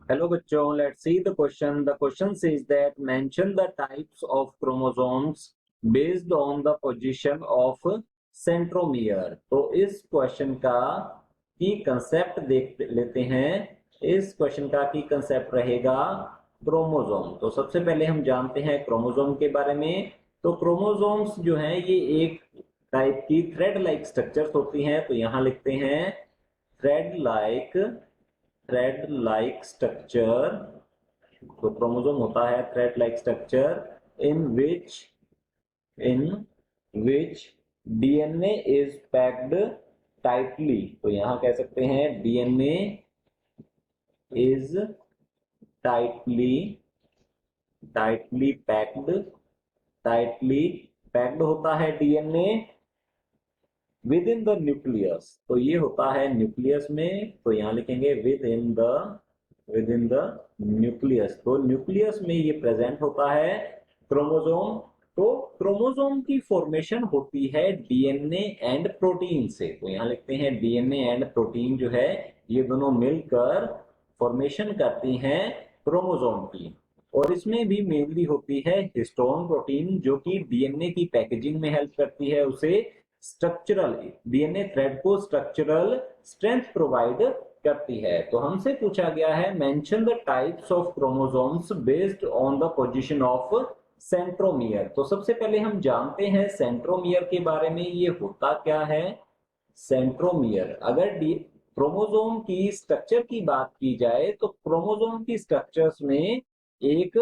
Hello बच्चों, let's see the question. The question says that mention the types of chromosomes based on the position of centromere. तो इस question का की concept देख लेते हैं। इस क्वेश्चन का की कंसेप्ट रहेगा क्रोमोसोम। तो सबसे पहले हम जानते हैं क्रोमोसोम के बारे में। तो क्रोमोसोम्स जो हैं ये एक टाइप की थ्रेड लाइक स्ट्रक्चर्स होती हैं। तो यहाँ लिखते हैं थ्रेड लाइक स्ट्रक्चर। तो क्रोमोसोम होता है thread like structure in which DNA is packed tightly. तो यहां कह सकते हैं DNA is tightly tightly packed होता है DNA with in the nucleus. तो ये होता है न्यूक्लियस में। तो यहां लिखेंगे विद इन द न्यूक्लियस। तो न्यूक्लियस में ये प्रेजेंट होता है क्रोमोसोम। तो क्रोमोसोम की फॉर्मेशन होती है डीएनए एंड प्रोटीन से। तो यहाँ लिखते हैं डीएनए एंड प्रोटीन जो है ये दोनों मिलकर फॉर्मेशन करती हैं क्रोमोसोम की। और इसमें भी मेनली होती है हिस्टोन प्रोटीन जो कि डीएनए की पैकेजिंग में हेल्प करती है, उसे स्ट्रक्चरल डीएनए थ्रेड को स्ट्रक्चरल स्ट्रेंथ प्रोवाइड करती है। तो हमसे पूछा गया है mention the types of chromosomes based on the position of centromere. तो सबसे पहले हम जानते हैं सेंट्रोमियर के बारे में। ये होता क्या है सेंट्रोमियर? अगर क्रोमोसोम की स्ट्रक्चर की बात की जाए तो क्रोमोसोम की स्ट्रक्चर्स में एक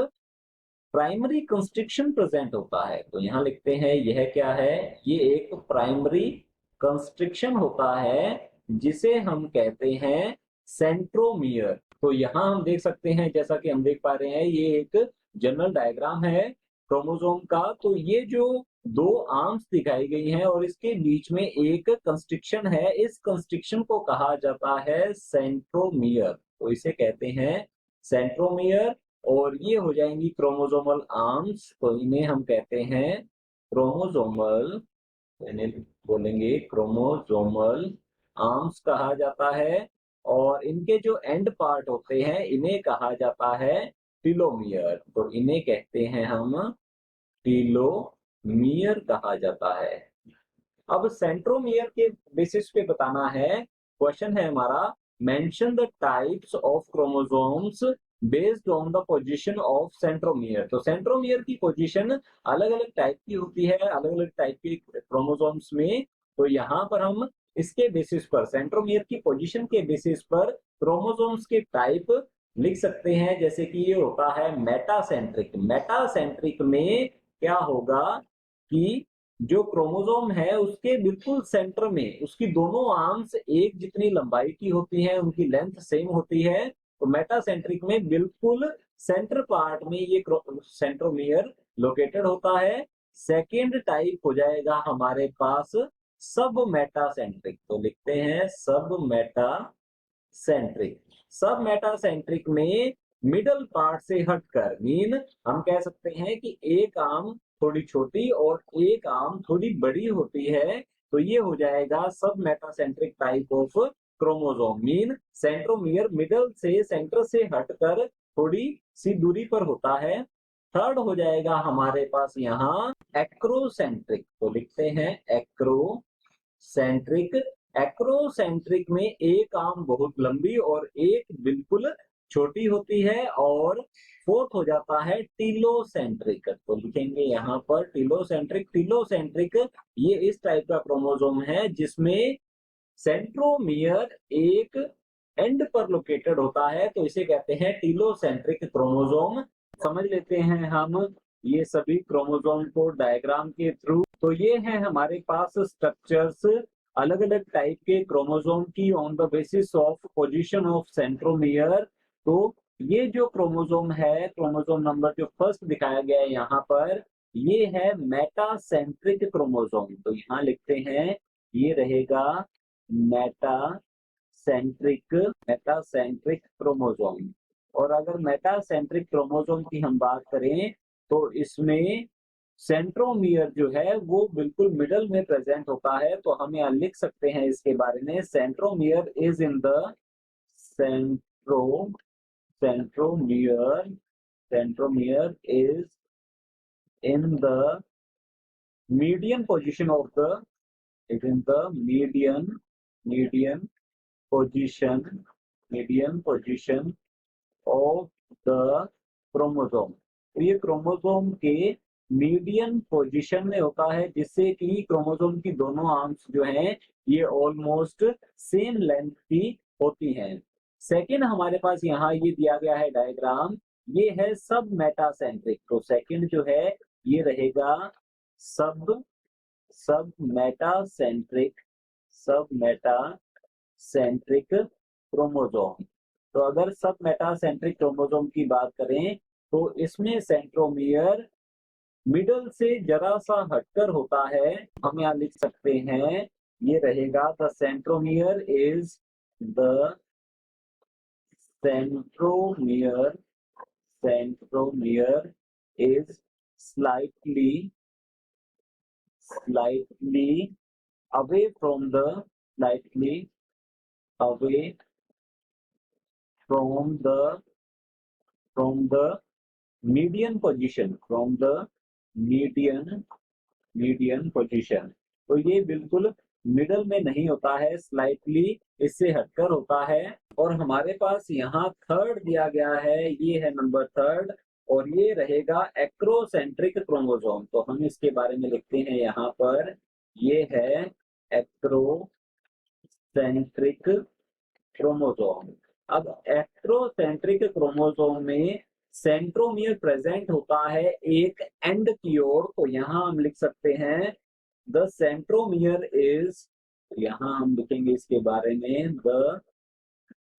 प्राइमरी कंस्ट्रिक्शन प्रेजेंट होता है। तो यहां लिखते हैं यह क्या है, ये एक प्राइमरी कंस्ट्रिक्शन होता है जिसे हम कहते हैं सेंट्रोमियर। तो यहां हम देख सकते हैं, जैसा कि हम देख पा रहे हैं, ये एक जनरल डायग्राम है क्रोमोसोम का। तो ये जो दो आर्म्स दिखाई गई हैं और इसके बीच में एक कंस्ट्रिक्शन है, इस कंस्ट्रिक्शन को कहा जाता है सेंट्रोमियर। तो इसे कहते हैं सेंट्रोमियर। और ये हो जाएंगी क्रोमोसोमल आर्म्स। तो इन्हें हम कहते हैं क्रोमोसोमल, इन्हें बोलेंगे क्रोमोसोमल आर्म्स कहा जाता है। और इनके जो एंड पार्ट होते हैं इन्हें कहा जाता है टीलोमियर। तो इन्हें कहते हैं हम टीलोमियर कहा जाता है। अब सेंट्रोमियर के बेसिस पे बताना है। क्वेश्चन है हमारा mention the types of chromosomes based on the position of centromere. तो सेंट्रोमियर की पोजीशन अलग अलग टाइप की होती है अलग अलग टाइप के क्रोमोसोम्स में। तो यहाँ पर हम इसके बेसिस पर सेंट्रोमियर की पोजीशन के बेसिस पर क्रोमोसोम्स के टाइप लिख सकते हैं। जैसे कि ये होता है मेटासेंट्रिक में क्या होगा कि जो क्रोमोसोम है उसके बिल्कुल सेंटर में उसकी दोनों आर्म्स एक जितनी लंबाई की होती हैं, उनकी लेंथ सेम होती है। तो मेटासेंट्रिक में बिल्कुल सेंटर पार्ट में ये सेंट्रोमियर लोकेटेड होता है। सेकेंड टाइप हो जाएगा हमारे पास सब मेटासेंट्रिक। तो लिखते हैं सब मेटासेंट्रिक में मिडल पार्ट से हटकर मीन हम कह सकते हैं कि एक आर्म थोड़ी छोटी और एक आर्म थोड़ी बड़ी होती है। तो ये हो जाएगा सब metacentric type of chromosome. Mean centromere middle से सेंटर से हटकर थोड़ी सी दूरी पर होता है। थर्ड हो जाएगा हमारे पास यहाँ एक्रोसेंट्रिक। तो लिखते हैं एक्रोसेंट्रिक में एक आर्म बहुत लंबी और एक बिल्कुल छोटी होती है। और फोर्थ हो जाता है टीलोसेंट्रिक। तो लिखेंगे यहाँ पर टीलोसेंट्रिक ये इस टाइप का क्रोमोसोम है जिसमें सेंट्रोमियर एक एंड पर लोकेटेड होता है। तो इसे कहते हैं टीलोसेंट्रिक क्रोमोसोम। समझ लेते हैं हम ये सभी क्रोमोसोम को डायग्राम के थ्रू। तो ये है हमारे पास स्ट्रक्चर्स अलग अलग टाइप के क्रोमोसोम की on the basis of position of centromere. तो ये जो क्रोमोसोम है, क्रोमोसोम नंबर जो फर्स्ट दिखाया गया है यहाँ पर, ये है मेटासेंट्रिक क्रोमोसोम। तो यहाँ लिखते हैं ये रहेगा मेटासेंट्रिक क्रोमोसोम। और अगर मेटासेंट्रिक क्रोमोसोम की हम बात करें तो इसमें सेंट्रोमियर जो है वो बिल्कुल मिडल में प्रेजेंट होता है। तो हम यहाँ लिख सकते हैं इसके बारे में centromere is in the centromere centromere is in the median position of the median position of the chromosome. तो ये क्रोमोसोम के मीडियन पोजीशन में होता है, जिससे कि क्रोमोसोम की दोनों आर्म्स जो हैं ये ऑलमोस्ट सेम लेंथ की होती हैं। सेकंड हमारे पास यहाँ ये दिया गया है डायग्राम, ये है सब मेटासेंट्रिक। तो सेकंड जो है ये रहेगा सब मेटासेंट्रिक क्रोमोसोम। तो अगर सब मेटासेंट्रिक क्रोमोसोम की बात करें तो इसमें सेंट्रोमियर मिडल से जरा सा हटकर होता है। हम यहाँ लिख सकते हैं, ये रहेगा the centromere is slightly away from the median position, तो ये बिल्कुल मिडल में नहीं होता है, स्लाइटली इससे हटकर होता है। और हमारे पास यहाँ थर्ड दिया गया है, ये है नंबर थर्ड, और ये रहेगा एक्रोसेंट्रिक क्रोमोसोम। तो हम इसके बारे में लिखते हैं यहाँ पर, ये है एक्रोसेंट्रिक क्रोमोसोम। अब एक्रोसेंट्रिक क्रोमोसोम में सेंट्रोमियर प्रेजेंट होता है एक एंड की ओर। तो यहाँ हम लिख सकते हैं द सेंट्रोमियर इज, यहाँ हम लिखेंगे इसके बारे में, the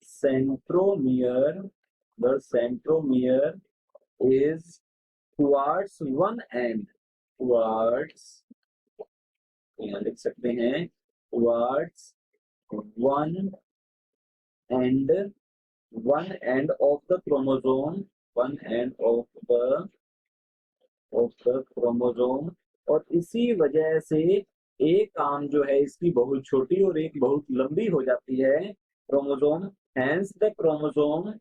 centromere is towards one and, यहाँ लिख सकते हैं towards one end of the chromosome, और इसी वजह से एक आर्म जो है इसकी बहुत छोटी और एक बहुत लंबी हो जाती है chromosome. hence the chromosome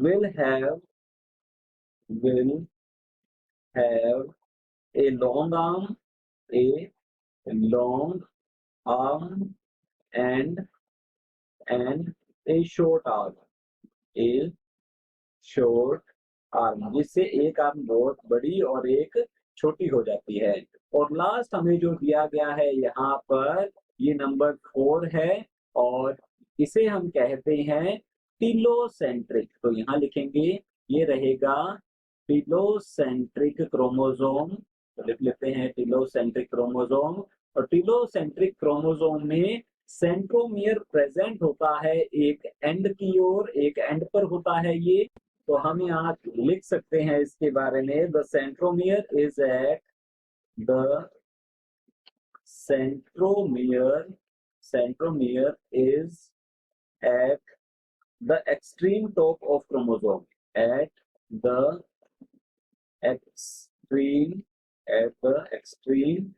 will have a long arm and a short arm, जिससे एक आर्म बहुत बड़ी और एक छोटी हो जाती है। और लास्ट हमें जो दिया गया है यहाँ पर, ये नंबर 4 है, और इसे हम कहते हैं टिलोसेंट्रिक। तो यहाँ लिखेंगे, ये रहेगा टिलोसेंट्रिक क्रोमोसोम। तो लिख लेते हैं टिलोसेंट्रिक क्रोमोसोम। और टिलोसेंट्रिक क्रोमोसोम में सेंट्रोमियर प्रेजेंट होता है एक एंड की ओर, एक एंड पर होता है ये। तो हम यहाँ लिख सकते हैं इसके बारे में, the centromere is at the centromere is at the extreme top of chromosome, at the extreme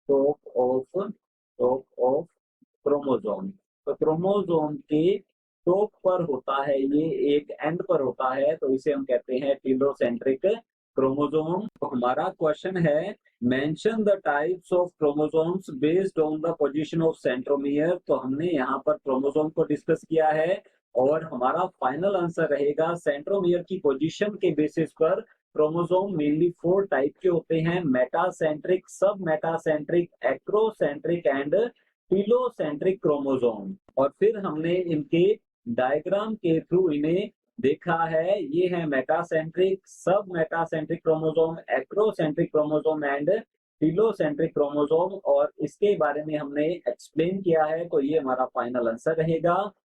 top of chromosome। तो क्रोमोसोम के टॉप पर होता है, ये एक एंड पर होता है, तो इसे हम कहते हैं टिलोसेंट्रिक क्रोमोसोम। तो हमारा क्वेश्चन है, mention the types of chromosomes based on the position of centromere. तो हमने यहाँ पर क्रोमोसोम को डिस्कस किया है, और हमारा फाइनल आंसर रहेगा सेंट्रोमियर की पोजीशन के बेसिस पर क्रोमोसोम मेनली 4 टाइप के होते हैं, मेटासेंट्रिक, सब metacentric, acrocentric and telocentric chromosome. और फिर हमने इनके डायग्राम के थ्रू इन्हें देखा है, ये है मेटासेंट्रिक, सब metacentric chromosome, acrocentric chromosome and telocentric chromosome, और इसके बारे में हमने एक्सप्लेन किया है। तो ये हमारा फाइनल आंसर रहेगा।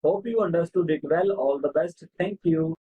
Hope you understood it well. All the best, thank you.